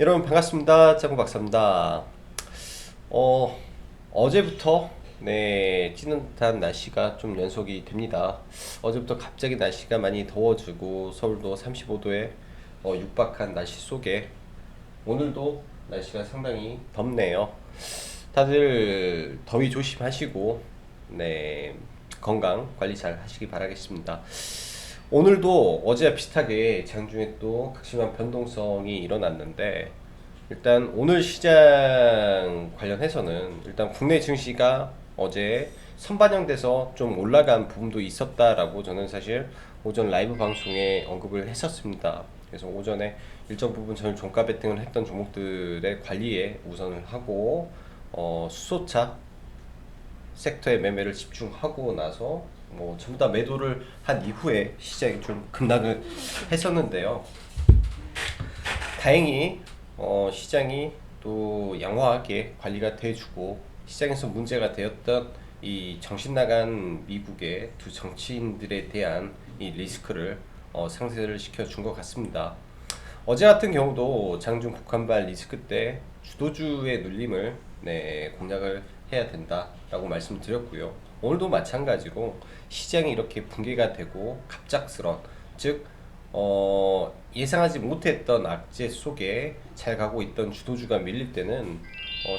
여러분 반갑습니다. 짱구 박사입니다. 어제부터 찌릿한 날씨가 좀 연속이 됩니다. 어제부터 갑자기 날씨가 많이 더워지고 서울도 35도에 육박한 날씨 속에 오늘도 날씨가 상당히 덥네요. 다들 더위 조심하시고 건강 관리 잘 하시기 바라겠습니다. 오늘도 어제와 비슷하게 장중에 또 극심한 변동성이 일어났는데, 일단 오늘 시장 관련해서는 일단 국내 증시가 어제 선반영돼서 좀 올라간 부분도 있었다라고 저는 사실 오전 라이브 방송에 언급을 했었습니다. 그래서 오전에 일정 부분 저는 종가 베팅을 했던 종목들의 관리에 우선을 하고 수소차 섹터에 매매를 집중하고 나서 전부 다 매도를 한 이후에 시장이 좀 급락을 했었는데요. 다행히 시장이 또 양호하게 관리가 돼주고, 시장에서 문제가 되었던 이 정신 나간 미국의 두 정치인들에 대한 이 리스크를 상쇄를 시켜준 것 같습니다. 어제 같은 경우도 장중 북한발 리스크 때 주도주의 눌림을 공략을 해야 된다라고 말씀드렸고요. 오늘도 마찬가지로 시장이 이렇게 붕괴가 되고 갑작스런, 즉 예상하지 못했던 악재 속에 잘 가고 있던 주도주가 밀릴 때는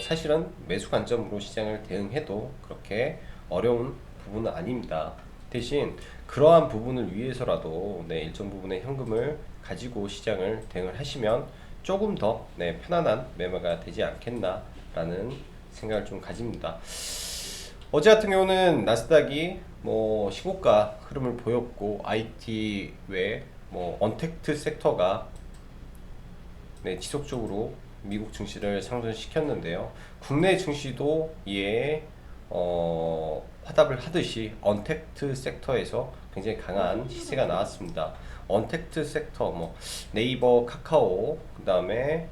사실은 매수 관점으로 시장을 대응해도 그렇게 어려운 부분은 아닙니다. 대신 그러한 부분을 위해서라도 일정 부분의 현금을 가지고 시장을 대응을 하시면 조금 더 편안한 매매가 되지 않겠나라는 생각을 좀 가집니다. 어제 같은 경우는 나스닥이 시고가 흐름을 보였고, IT 외 언택트 섹터가 지속적으로 미국 증시를 상승시켰는데요. 국내 증시도 이에 화답을 하듯이 언택트 섹터에서 굉장히 강한 시세가 나왔습니다. 언택트 섹터, 네이버, 카카오, 그 다음에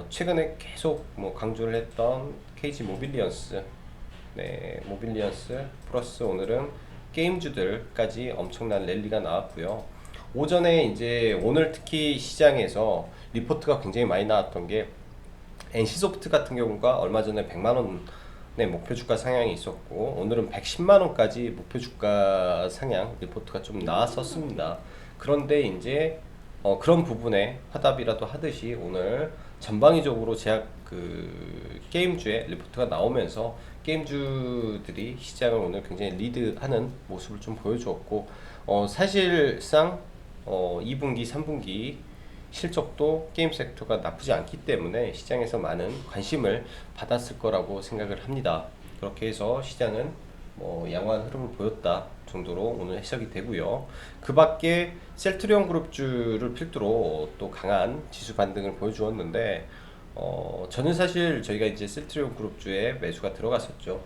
최근에 계속 강조를 했던 KG 모빌리언스, 모빌리언스 플러스 오늘은 게임주들까지 엄청난 랠리가 나왔고요. 오전에 이제 오늘 특히 시장에서 리포트가 굉장히 많이 나왔던 게, NC소프트 같은 경우가 얼마 전에 100만원의 목표 주가 상향이 있었고, 오늘은 110만원까지 목표 주가 상향 리포트가 좀 나왔었습니다. 그런데 이제 그런 부분에 화답이라도 하듯이 오늘 전방위적으로 제약 게임주의 리포트가 나오면서 게임주들이 시장을 오늘 굉장히 리드하는 모습을 좀 보여주었고, 사실상 2분기, 3분기 실적도 게임 섹터가 나쁘지 않기 때문에 시장에서 많은 관심을 받았을 거라고 생각을 합니다. 그렇게 해서 시장은 양호한 흐름을 보였다 정도로 오늘 해석이 되고요. 그 밖에 셀트리온 그룹주를 필두로 또 강한 지수 반등을 보여주었는데, 저는 사실 저희가 이제 셀트리온 그룹주에 매수가 들어갔었죠.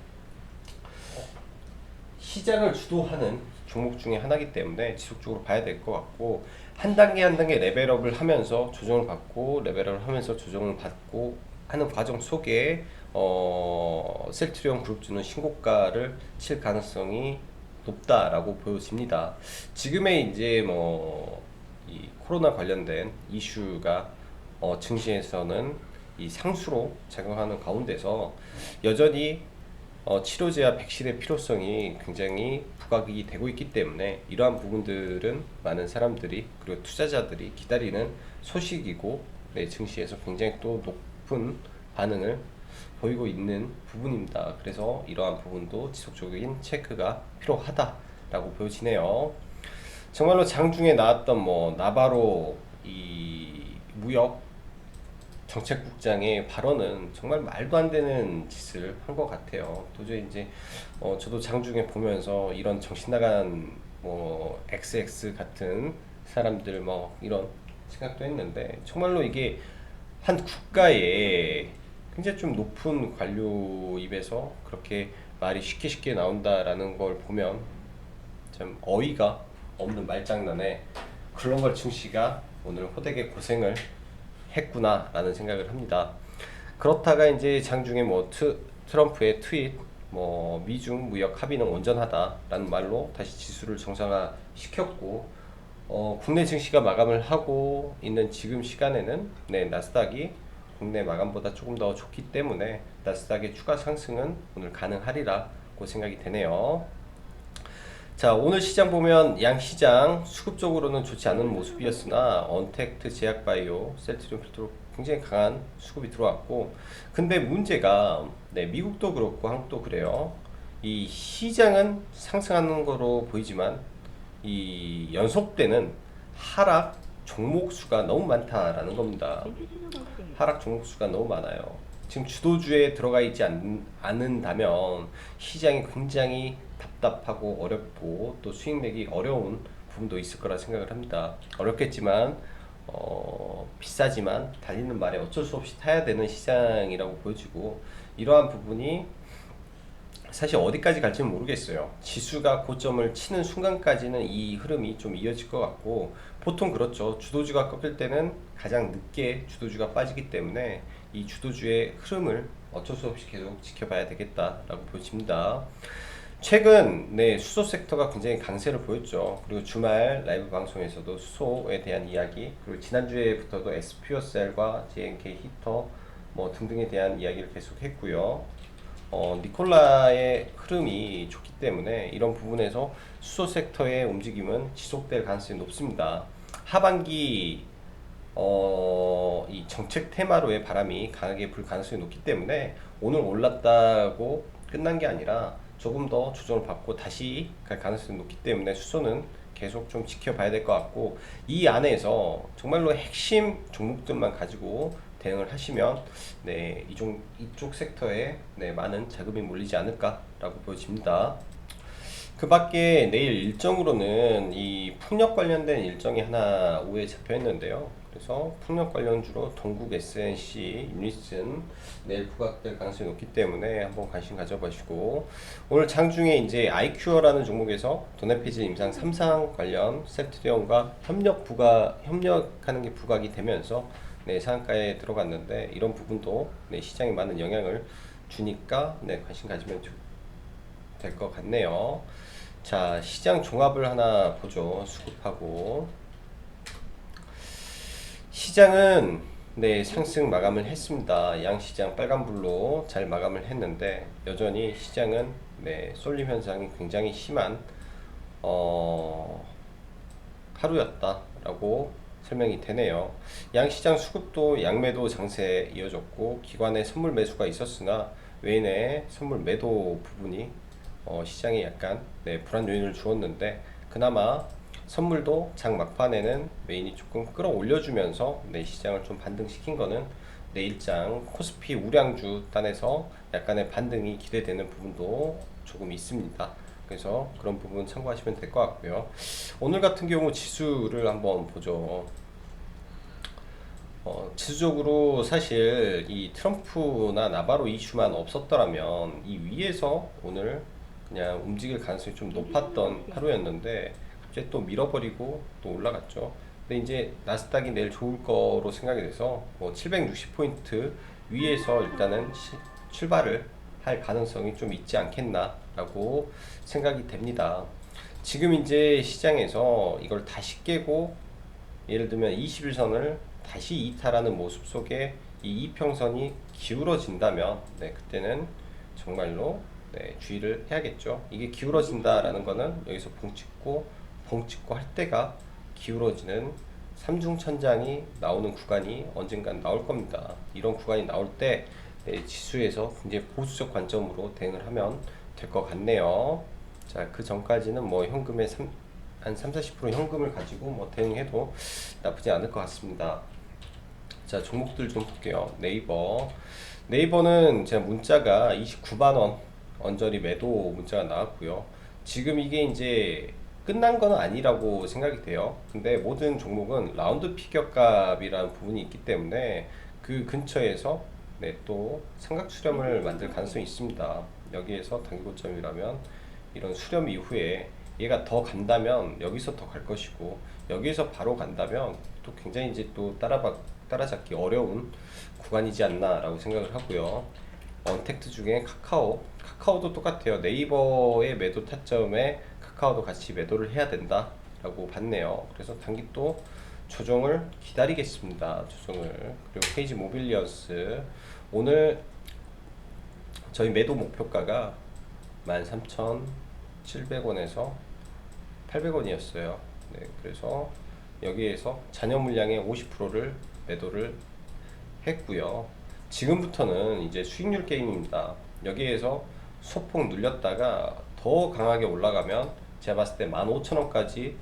시장을 주도하는 종목 중에 하나이기 때문에 지속적으로 봐야 될 것 같고, 한 단계 한 단계 레벨업을 하면서 조정을 받고, 레벨업을 하면서 조정을 받고 하는 과정 속에 셀트리온 그룹주는 신고가를 칠 가능성이 높다라고 보여집니다. 지금의 이제 이 코로나 관련된 이슈가 증시에서는 이 상수로 작용하는 가운데서 여전히 치료제와 백신의 필요성이 굉장히 부각이 되고 있기 때문에, 이러한 부분들은 많은 사람들이 그리고 투자자들이 기다리는 소식이고, 증시에서 굉장히 또 높은 반응을 보이고 있는 부분입니다. 그래서 이러한 부분도 지속적인 체크가 필요하다라고 보여지네요. 정말로 장중에 나왔던 나바로 이 무역 정책국장의 발언은 정말 말도 안 되는 짓을 한 것 같아요. 도저히 이제 저도 장중에 보면서 이런 정신 나간 XX 같은 사람들 이런 생각도 했는데, 정말로 이게 한 국가에 굉장히 좀 높은 관료 입에서 그렇게 말이 쉽게 쉽게 나온다라는 걸 보면 참 어이가 없는 말장난에 글로벌 증시가 오늘 호되게 고생을 했구나라는 생각을 합니다. 그렇다가 이제 장중에 트럼프의 트윗, 미중 무역 합의는 온전하다라는 말로 다시 지수를 정상화 시켰고, 국내 증시가 마감을 하고 있는 지금 시간에는 나스닥이 국내 마감보다 조금 더 좋기 때문에 나스닥의 추가 상승은 오늘 가능하리라고 생각이 되네요. 자, 오늘 시장 보면 양 시장 수급적으로는 좋지 않은 모습이었으나 언택트, 제약바이오, 셀트리온 필터로 굉장히 강한 수급이 들어왔고, 근데 문제가 미국도 그렇고 한국도 그래요. 이 시장은 상승하는 거로 보이지만 이 연속되는 하락 종목 수가 너무 많다라는 겁니다. 하락 종목 수가 너무 많아요. 지금 주도주에 들어가 있지 않는다면 시장이 굉장히 답답하고 어렵고 또 수익 내기 어려운 부분도 있을 거라 생각을 합니다. 어렵겠지만 비싸지만 달리는 말에 어쩔 수 없이 타야 되는 시장이라고 보여지고, 이러한 부분이 사실 어디까지 갈지는 모르겠어요. 지수가 고점을 치는 순간까지는 이 흐름이 좀 이어질 것 같고, 보통 그렇죠. 주도주가 꺾일 때는 가장 늦게 주도주가 빠지기 때문에 이 주도주의 흐름을 어쩔 수 없이 계속 지켜봐야 되겠다라고 보여집니다. 최근 수소 섹터가 굉장히 강세를 보였죠. 그리고 주말 라이브 방송에서도 수소에 대한 이야기, 그리고 지난주에부터도 SPO셀과 JNK 히터 뭐 등등에 대한 이야기를 계속 했고요. 니콜라의 흐름이 좋기 때문에 이런 부분에서 수소 섹터의 움직임은 지속될 가능성이 높습니다. 하반기 이 정책 테마로의 바람이 강하게 불 가능성이 높기 때문에 오늘 올랐다고 끝난 게 아니라 조금 더 조정을 받고 다시 갈 가능성이 높기 때문에 수소는 계속 좀 지켜봐야 될 것 같고, 이 안에서 정말로 핵심 종목들만 가지고 대응을 하시면 이쪽 섹터에 많은 자금이 몰리지 않을까라고 보여집니다. 그 밖에 내일 일정으로는 이 풍력 관련된 일정이 하나 오후에 잡혀 있는데요. 그래서 풍력 관련주로 동국 SNC, 유니슨 내일 부각될 가능성이 높기 때문에 한번 관심 가져보시고, 오늘 장중에 이제 IQ어라는 종목에서 도내페이지 임상 3상 관련 셀트리온과 협력하는 게 부각이 되면서 상한가에 들어갔는데, 이런 부분도 시장에 많은 영향을 주니까 관심 가지면 될 것 같네요. 자, 시장 종합을 하나 보죠. 수급하고 시장은 상승 마감을 했습니다. 양시장 빨간불로 잘 마감을 했는데, 여전히 시장은 쏠림 현상이 굉장히 심한 하루였다라고 설명이 되네요. 양시장 수급도 양매도 장세에 이어졌고, 기관의 선물 매수가 있었으나 외인의 선물 매도 부분이 시장에 약간 불안 요인을 주었는데, 그나마 선물도 장 막판에는 메인이 조금 끌어올려주면서 시장을 좀 반등시킨 거는 내일장 코스피 우량주 단에서 약간의 반등이 기대되는 부분도 조금 있습니다. 그래서 그런 부분 참고하시면 될 것 같고요. 오늘 같은 경우 지수를 한번 보죠. 지수적으로 사실 이 트럼프나 나바로 이슈만 없었더라면 이 위에서 오늘 그냥 움직일 가능성이 좀 높았던 하루였는데, 갑자기 또 밀어버리고 또 올라갔죠. 근데 이제 나스닥이 내일 좋을 거로 생각이 돼서 760포인트 위에서 일단은 출발을 할 가능성이 좀 있지 않겠나 라고 생각이 됩니다. 지금 이제 시장에서 이걸 다시 깨고 예를 들면 21선을 다시 이탈하는 모습 속에 이 이평선이 기울어진다면 그때는 정말로 주의를 해야겠죠. 이게 기울어진다라는 거는 여기서 봉 찍고 할 때가 기울어지는 삼중천장이 나오는 구간이 언젠간 나올 겁니다. 이런 구간이 나올 때 지수에서 굉장히 보수적 관점으로 대응을 하면 될 것 같네요. 자, 그 전까지는 현금의 한 30-40% 현금을 가지고 대응해도 나쁘지 않을 것 같습니다. 자, 종목들 좀 볼게요. 네이버는 제가 문자가 29만원 언저리 매도 문자가 나왔고요. 지금 이게 이제 끝난 건 아니라고 생각이 돼요. 근데 모든 종목은 라운드 피겨값이라는 부분이 있기 때문에 그 근처에서 또 삼각 수렴을 만들 가능성이 있습니다. 여기에서 단기 고점이라면 이런 수렴 이후에 얘가 더 간다면 여기서 더 갈 것이고, 여기에서 바로 간다면 또 굉장히 이제 또 따라잡기 어려운 구간이지 않나 라고 생각을 하고요. 언택트 중에 카카오도 똑같아요. 네이버의 매도 타점에 카카오도 같이 매도를 해야 된다 라고 봤네요. 그래서 단기 또 조정을 기다리겠습니다. 조정을. 그리고 페이지 모빌리언스 오늘 저희 매도 목표가가 13,700원에서 800원이었어요. 네, 그래서 여기에서 잔여 물량의 50%를 매도를 했고요. 지금부터는 이제 수익률 게임입니다. 여기에서 소폭 눌렸다가 더 강하게 올라가면 제가 봤을 때 15,000원까지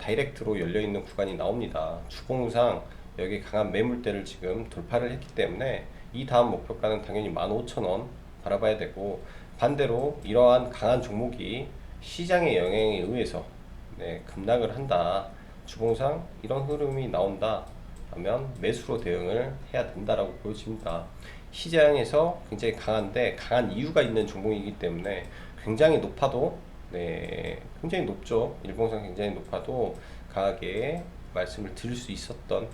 다이렉트로 열려있는 구간이 나옵니다. 주봉상 여기 강한 매물대를 지금 돌파를 했기 때문에 이 다음 목표가는 당연히 15,000원 바라봐야 되고, 반대로 이러한 강한 종목이 시장의 영향에 의해서 네, 급락을 한다, 주봉상 이런 흐름이 나온다 하면 매수로 대응을 해야 된다라고 보여집니다. 시장에서 굉장히 강한데 강한 이유가 있는 종목이기 때문에 굉장히 높아도 네, 굉장히 높죠. 일봉상 굉장히 높아도 강하게 말씀을 드릴 수 있었던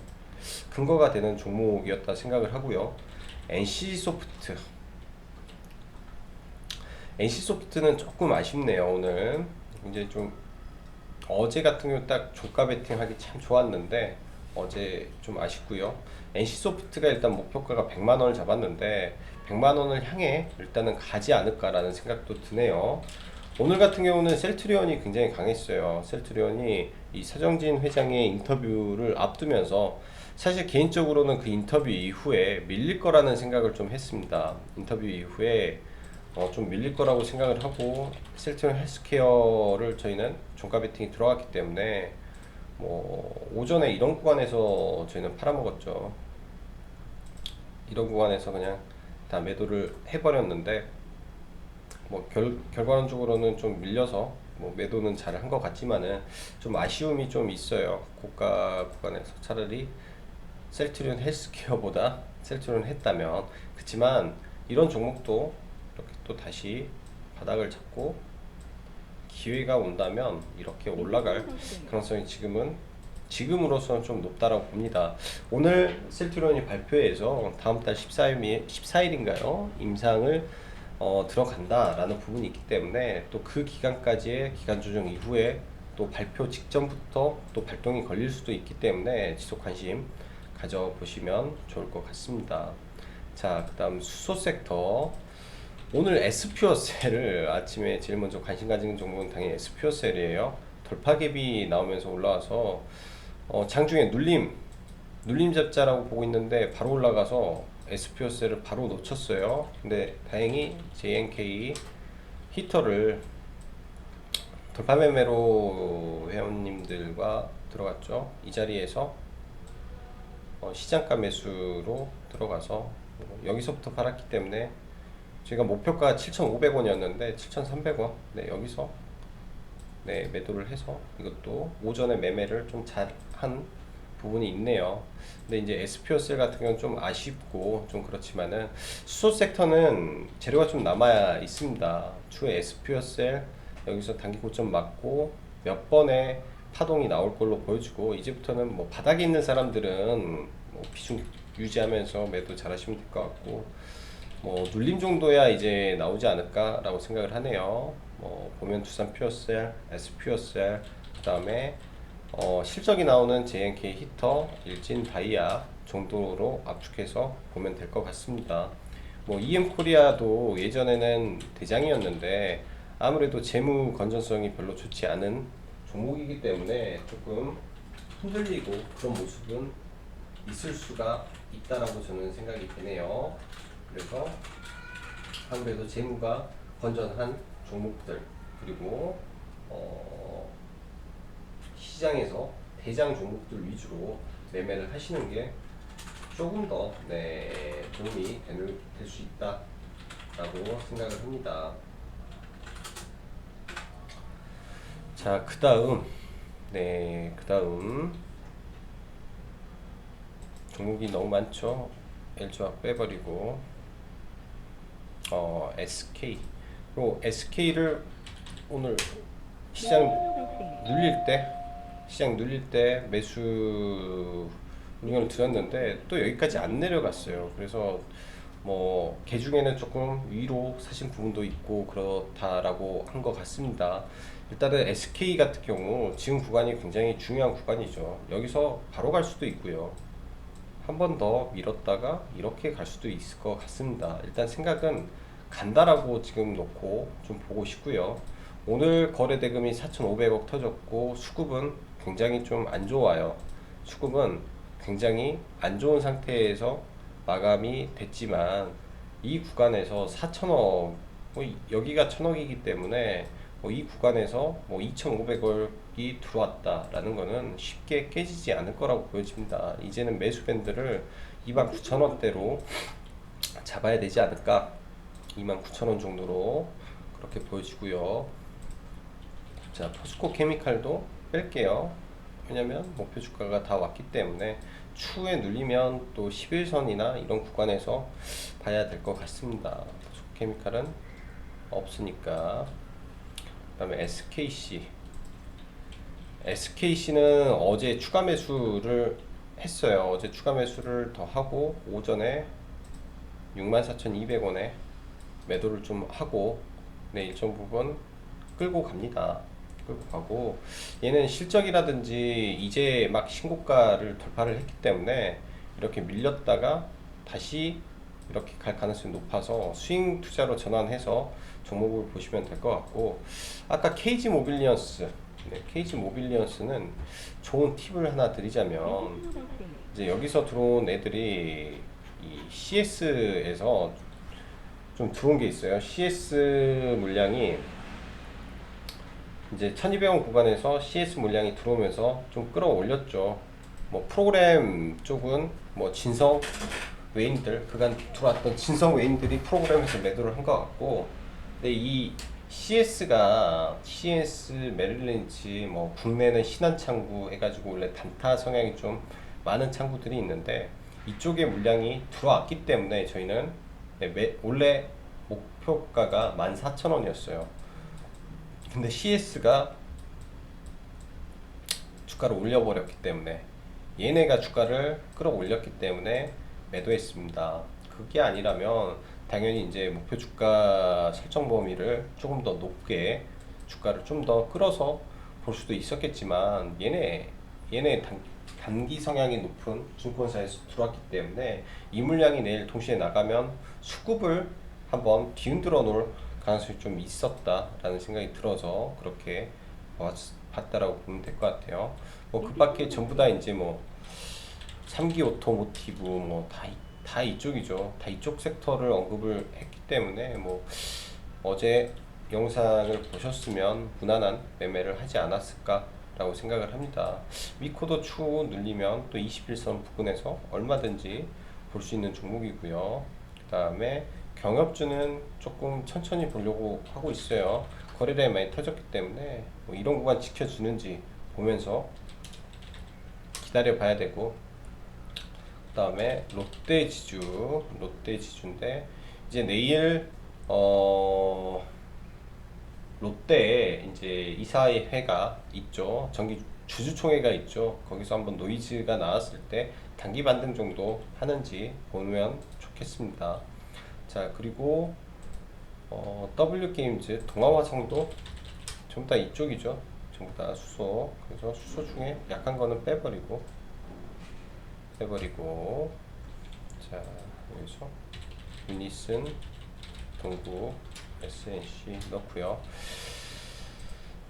근거가 되는 종목이었다 생각을 하고요. NC소프트 NC소프트는 조금 아쉽네요. 오늘 이제 좀 어제 같은 경우 딱 종가 베팅 하기 참 좋았는데 어제 좀 아쉽고요. NC소프트가 일단 목표가가 100만원을 잡았는데 100만원을 향해 일단은 가지 않을까라는 생각도 드네요. 오늘 같은 경우는 셀트리온이 굉장히 강했어요. 셀트리온이 이 서정진 회장의 인터뷰를 앞두면서 사실 개인적으로는 그 인터뷰 이후에 밀릴 거라는 생각을 좀 했습니다. 인터뷰 이후에 좀 밀릴 거라고 생각을 하고, 셀트리온 헬스케어를 저희는 종가 베팅이 들어갔기 때문에 뭐 오전에 이런 구간에서 저희는 팔아먹었죠. 이런 구간에서 그냥 다 매도를 해버렸는데 뭐 결과론적으로는 좀 밀려서 뭐 매도는 잘 한 것 같지만은 좀 아쉬움이 좀 있어요. 고가 구간에서 차라리 셀트리온 헬스케어보다 셀트리온 했다면. 그렇지만 이런 종목도 이렇게 또 다시 바닥을 잡고 기회가 온다면 이렇게 올라갈 가능성이 지금으로서는 좀 높다라고 봅니다. 오늘 셀트리온이 발표해서 다음 달 14일인가요? 임상을 들어간다라는 부분이 있기 때문에 또 그 기간까지의 기간 조정 이후에 또 발표 직전부터 또 발동이 걸릴 수도 있기 때문에 지속 관심 가져보시면 좋을 것 같습니다. 자, 그 다음 수소 섹터. 오늘 SPO셀을 아침에 제일 먼저 관심 가지는 종목은 당연히 SPO셀이에요. 돌파갭이 나오면서 올라와서 장중에 눌림 잡자라고 보고 있는데 바로 올라가서 SPO셀을 바로 놓쳤어요. 근데 다행히 JNK 히터를 돌파 매매로 회원님들과 들어갔죠. 이 자리에서 시장가 매수로 들어가서 여기서부터 팔았기 때문에 저희가 목표가 7,500원이었는데 7,300원 네, 여기서 네, 매도를 해서 이것도 오전에 매매를 좀 잘한 부분이 있네요. 근데 이제 SPO셀 같은 경우는 좀 아쉽고 좀 그렇지만은 수소 섹터는 재료가 좀 남아 있습니다. 추후에 SPO셀 여기서 단기 고점 맞고 몇 번의 파동이 나올 걸로 보여지고, 이제부터는 뭐 바닥에 있는 사람들은 뭐 비중 유지하면서 매도 잘 하시면 될 것 같고, 뭐 눌림 정도야 이제 나오지 않을까라고 생각을 하네요. 뭐 보면 두산 퓨어셀, S 퓨어셀, 그 다음에 실적이 나오는 JNK 히터, 일진 바이아 정도로 압축해서 보면 될 것 같습니다. 뭐 EM 코리아도 예전에는 대장이었는데 아무래도 재무 건전성이 별로 좋지 않은 종목이기 때문에 조금 흔들리고 그런 모습은 있을 수가 있다라고 저는 생각이 되네요. 그래서 아무래도 재무가 건전한 종목들, 그리고 시장에서 대장 종목들 위주로 매매를 하시는 게 조금 더 네, 도움이 될 수 있다라고 생각을 합니다. 자, 그 다음 종목이 너무 많죠. LG화학 빼버리고 SK, 그리고 SK를 오늘 시장 눌릴 때 매수 의견을 드렸는데 또 여기까지 안 내려갔어요. 그래서 뭐 개중에는 조금 위로 사신 부분도 있고 그렇다라고 한 것 같습니다. 일단은 SK 같은 경우 지금 구간이 굉장히 중요한 구간이죠. 여기서 바로 갈 수도 있고요. 한 번 더 밀었다가 이렇게 갈 수도 있을 것 같습니다. 일단 생각은 간다라고 지금 놓고 좀 보고 싶고요. 오늘 거래 대금이 4,500억 터졌고 수급은 굉장히 좀 안 좋아요. 수급은 굉장히 안 좋은 상태에서 마감이 됐지만 이 구간에서 4천억, 여기가 1,000억이기 때문에 이 구간에서 2,500억이 들어왔다라는 거는 쉽게 깨지지 않을 거라고 보여집니다. 이제는 매수 밴드를 29,000원대로 잡아야 되지 않을까, 29,000원 정도로 그렇게 보여지고요. 자, 포스코 케미칼도 뺄게요. 왜냐면 목표 주가가 다 왔기 때문에 추후에 눌리면 또 11선이나 이런 구간에서 봐야 될 것 같습니다. 포스코 케미칼은 없으니까. 그 다음에 SKC는 어제 추가 매수를 했어요. 어제 추가 매수를 더 하고 오전에 64,200원에 매도를 좀 하고 네, 일정 부분 끌고 갑니다. 끌고 가고, 얘는 실적이라든지 이제 막 신고가를 돌파를 했기 때문에 이렇게 밀렸다가 다시 이렇게 갈 가능성이 높아서 스윙 투자로 전환해서 종목을 보시면 될 것 같고, 아까 KG 모빌리언스, 네, KG 모빌리언스는 좋은 팁을 하나 드리자면, 이제 여기서 들어온 애들이 이 CS에서 좀 들어온 게 있어요. CS 물량이 이제 1200원 구간에서 CS 물량이 들어오면서 좀 끌어올렸죠. 뭐 프로그램 쪽은 뭐 진성 외인들, 그간 들어왔던 진성 외인들이 프로그램에서 매도를 한 것 같고, 근데 이 CS가 CS 메릴린치, 뭐 국내는 신한창구 해가지고 원래 단타 성향이 좀 많은 창구들이 있는데 이쪽에 물량이 들어왔기 때문에 저희는 원래 목표가가 14,000원이었어요. 근데 CS가 주가를 올려버렸기 때문에, 얘네가 주가를 끌어올렸기 때문에 매도했습니다. 그게 아니라면 당연히 이제 목표 주가 설정 범위를 조금 더 높게 주가를 좀 더 끌어서 볼 수도 있었겠지만, 얘네 단기 성향이 높은 증권사에서 들어왔기 때문에 이 물량이 내일 동시에 나가면 수급을 한번 뒤흔들어 놓을 가능성이 좀 있었다라는 생각이 들어서 그렇게 봤다라고 보면 될 것 같아요. 뭐 그 밖에 전부 다 이제 뭐 3기 오토모티브 뭐 다 이쪽이죠. 다 이쪽 섹터를 언급을 했기 때문에 뭐 어제 영상을 보셨으면 무난한 매매를 하지 않았을까라고 생각을 합니다. 미코도 추후 눌리면 또 21선 부근에서 얼마든지 볼 수 있는 종목이고요. 그 다음에 경협주는 조금 천천히 보려고 하고 있어요. 거래량이 많이 터졌기 때문에 뭐 이런 구간 지켜주는지 보면서 기다려 봐야 되고, 그 다음에 롯데지주인데 이제 내일 롯데에 이제 이사회가 있죠. 정기 주주총회가 있죠. 거기서 한번 노이즈가 나왔을 때 단기 반등 정도 하는지 보면 좋겠습니다. 자, 그리고 W게임즈, 동아화성도 전부 다 이쪽이죠. 전부 다 수소. 그래서 수소 중에 약한 거는 빼버리고, 자, 여기서 유니슨, 동구, SNC 넣고요.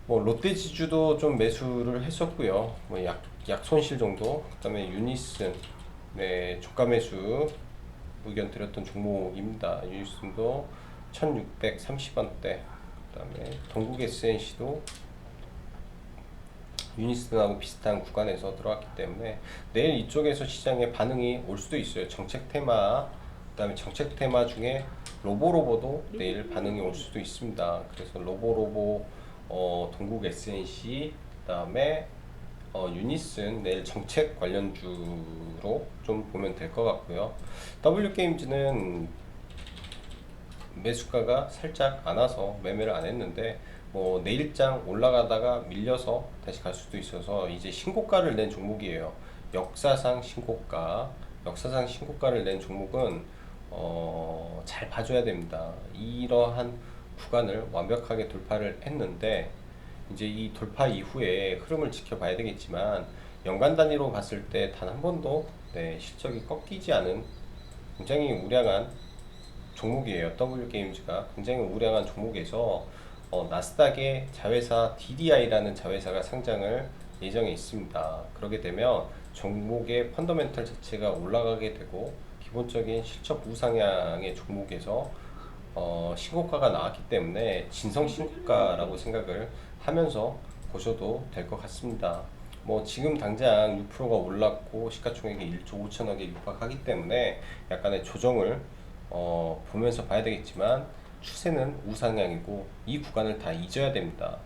뭐 롯데지주도 좀 매수를 했었고요. 뭐 약 손실 정도. 그다음에 유니슨, 네, 저가 매수 의견 드렸던 종목입니다. 유니슨도 1630원대. 그다음에 동국 SNC도 유니슨하고 비슷한 구간에서 들어왔기 때문에 내일 이쪽에서 시장에 반응이 올 수도 있어요. 정책 테마, 그다음에 정책 테마 중에 로보로보도 내일 반응이 올 수도 있습니다. 그래서 로보로보, 동국 SNC, 그다음에 유니슨 내일 정책 관련주로 좀 보면 될 것 같고요. W게임즈는 매수가가 살짝 안 와서 매매를 안 했는데 뭐 내일장 올라가다가 밀려서 다시 갈 수도 있어서 이제 신고가를 낸 종목이에요. 역사상 신고가를 낸 종목은 잘 봐줘야 됩니다. 이러한 구간을 완벽하게 돌파를 했는데 이제 이 돌파 이후에 흐름을 지켜봐야 되겠지만 연간 단위로 봤을 때 단 한 번도 네, 실적이 꺾이지 않은 굉장히 우량한 종목이에요. W게임즈가 굉장히 우량한 종목에서 나스닥의 자회사 DDI라는 자회사가 상장을 예정에 있습니다. 그렇게 되면 종목의 펀더멘털 자체가 올라가게 되고 기본적인 실적 우상향의 종목에서 신고가가 나왔기 때문에 진성 신고가라고 생각을 하면서 보셔도 될 것 같습니다. 뭐 지금 당장 6%가 올랐고 시가총액이 1조 5천억에 육박하기 때문에 약간의 조정을 보면서 봐야 되겠지만 추세는 우상향이고 이 구간을 다 잊어야 됩니다.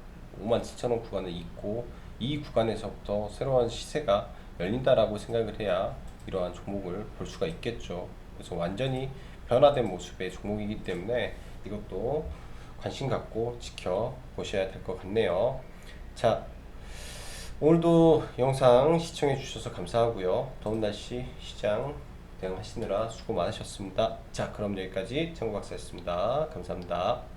57,000원 구간을 잊고 이 구간에서부터 새로운 시세가 열린다라고 생각을 해야 이러한 종목을 볼 수가 있겠죠. 그래서 완전히 변화된 모습의 종목이기 때문에 이것도 관심 갖고 지켜보셔야 될 것 같네요. 자, 오늘도 영상 시청해 주셔서 감사하고요. 더운 날씨 시장 대응하시느라 수고 많으셨습니다. 자, 그럼 여기까지 정박사였습니다. 감사합니다.